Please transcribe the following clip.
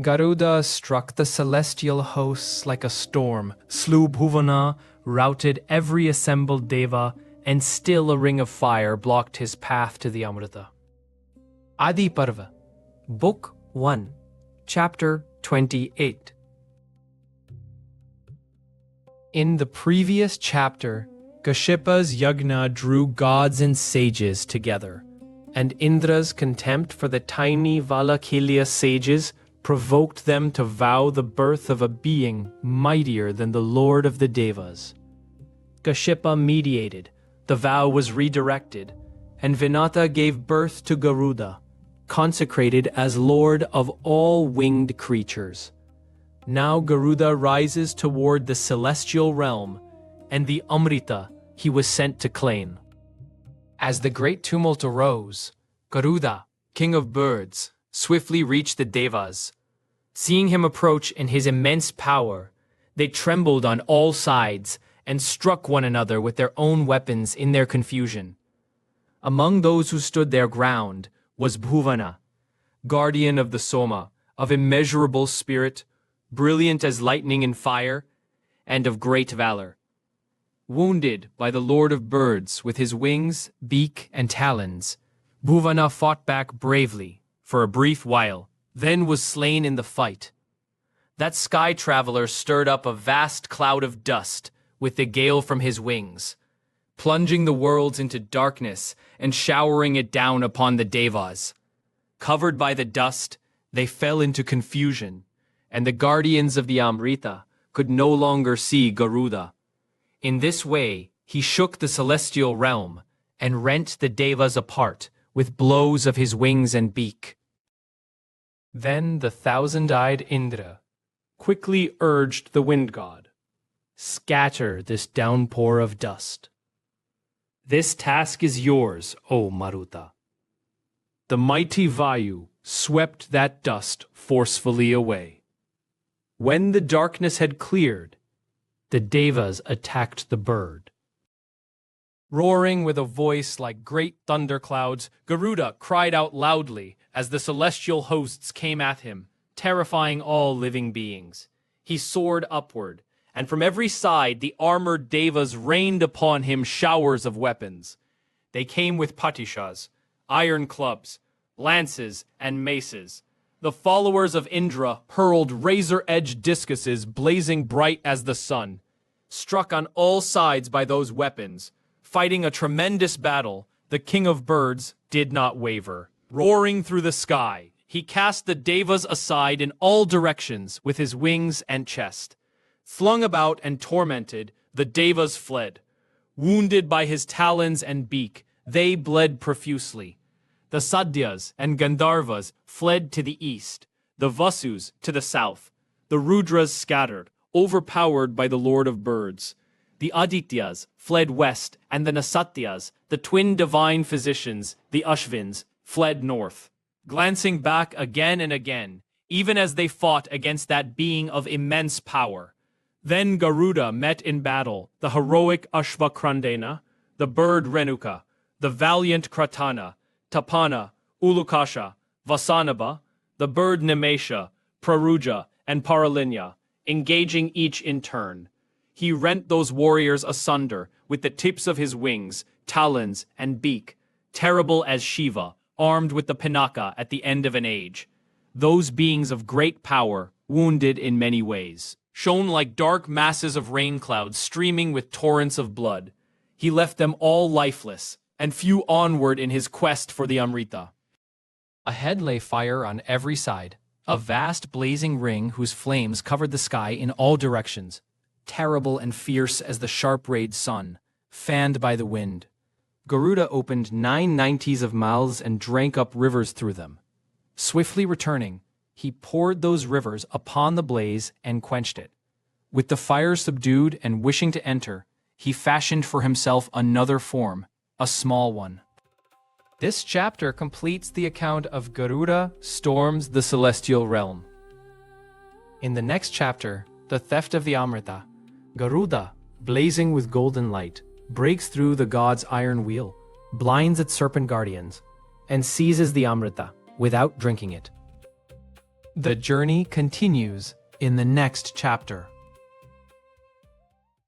Garuda struck the celestial hosts like a storm, slew Bhuvanah, routed every assembled Deva, and still a ring of fire blocked his path to the Amrita. Adi Parva, Book 1, Chapter 28. In the previous chapter, Kashipa's yagna drew gods and sages together, and Indra's contempt for the tiny Valakilya sages provoked them to vow the birth of a being mightier than the Lord of the Devas. Kashipa mediated, the vow was redirected, and Vinata gave birth to Garuda, consecrated as Lord of all winged creatures. Now Garuda rises toward the celestial realm, and the Amrita he was sent to claim. As the great tumult arose, Garuda, king of birds, swiftly reached the Devas. Seeing him approach in his immense power, they trembled on all sides and struck one another with their own weapons in their confusion. Among those who stood their ground was Bhuvanah, guardian of the Soma, of immeasurable spirit, brilliant as lightning and fire, and of great valor. Wounded by the Lord of Birds with his wings, beak, and talons, Bhuvanah fought back bravely for a brief while, then was slain in the fight. That sky traveler stirred up a vast cloud of dust with the gale from his wings, plunging the worlds into darkness and showering it down upon the Devas. Covered by the dust, they fell into confusion, and the guardians of the Amrita could no longer see Garuda. In this way, he shook the celestial realm and rent the Devas apart with blows of his wings and beak. Then the thousand-eyed Indra quickly urged the wind god, "Scatter this downpour of dust. This task is yours, O Maruta." The mighty Vayu swept that dust forcefully away. When the darkness had cleared, the Devas attacked the bird. Roaring with a voice like great thunderclouds, Garuda cried out loudly as the celestial hosts came at him, terrifying all living beings. He soared upward, and from every side the armored Devas rained upon him showers of weapons. They came with patishas, iron clubs, lances, and maces. The followers of Indra hurled razor-edged discuses blazing bright as the sun. Struck on all sides by those weapons, fighting a tremendous battle, the king of birds did not waver. Roaring through the sky, he cast the Devas aside in all directions with his wings and chest. Flung about and tormented, the Devas fled. Wounded by his talons and beak, they bled profusely. The Sadhyas and Gandharvas fled to the east, the Vasus to the south. The Rudras scattered, overpowered by the Lord of Birds. The Adityas fled west, and the Sadhyas, the twin divine physicians, the Ashvins, fled north. Glancing back again and again, even as they fought against that being of immense power. Then Garuda met in battle the heroic Ashvakrandena, the bird Renuka, the valiant Kratana, Tapana, Ulukasha, Vasanaba, the bird Nimesha, Praruja, and Paralinya, engaging each in turn. He rent those warriors asunder with the tips of his wings, talons, and beak, terrible as Shiva, armed with the Pinaka at the end of an age. Those beings of great power, wounded in many ways, shone like dark masses of rain clouds streaming with torrents of blood. He left them all lifeless, and flew onward in his quest for the Amrita. Ahead lay fire on every side, a vast blazing ring whose flames covered the sky in all directions, terrible and fierce as the sharp-rayed sun, fanned by the wind. Garuda opened 9 nineties of mouths and drank up rivers through them. Swiftly returning, he poured those rivers upon the blaze and quenched it. With the fire subdued and wishing to enter, he fashioned for himself another form, a small one. This chapter completes the account of Garuda storms the celestial realm. In the next chapter, the theft of the Amrita, Garuda, blazing with golden light, breaks through the god's iron wheel, blinds its serpent guardians, and seizes the Amrita without drinking it. The journey continues in the next chapter.